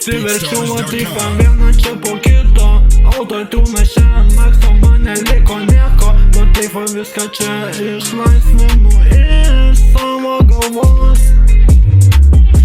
Prisiverčiau latifą vieną čia po kito. Autotune šiandien makso man neliko nieko. Latifą viską čia išlaisvinu iš savo galvos.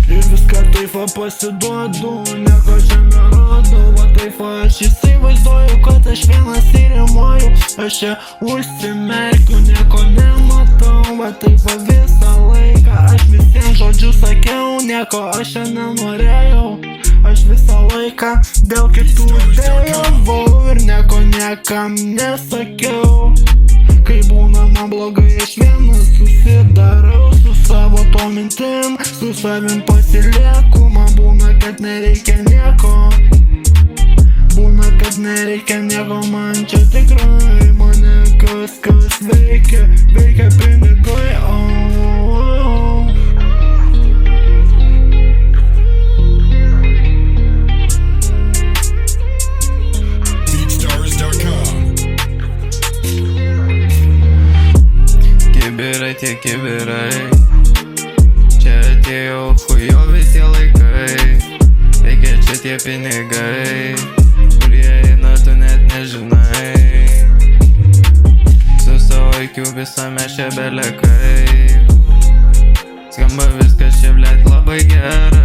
Ir viską taifą pasiduodu, nieko čia nerodau. Va taifą aš įsivaizduoju, kad aš vienas įrimuoju. Aš čia užsimerkiu, nieko nematau. Va taifą visą laiką aš visiems žodžius sakiau. Nieko aš čia nenorėjau. Aš visą laiką dėl kitų dėjavau ir nieko niekam nesakiau. Kai būna man blogai, aš vienas susidarau su savo to mintim, su savim pasilieku. Man būna, kad nereikia nieko. Būna, kad nereikia nieko, man čia tikrai mane kas veikia. Veikia pinigai, Kibirai tie kibirai, čia atėjo chujovi tie laikai. Veikia čia tie pinigai, kurie eina tu net nežinai. Su savo aikiu visame čia belekai. Skamba viskas čia blet labai gerai.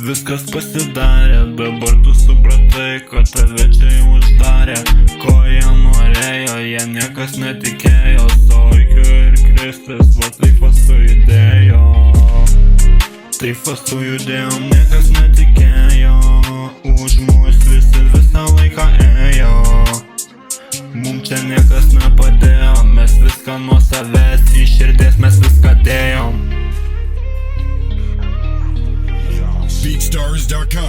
Viskas pasidarė, dabar tu supratai, kad tave čia uždarė. Ko jie norėjo, jie niekas netikėjo. Saukiu ir Kristus, va taifas sujudėjo. Taifas sujudėjom, niekas netikėjo. Už mus visi visą laiką ėjo. Mum čia niekas nepadėjo, mes viską nuo savęs į širdies mes viską dėjom. BeatStars.com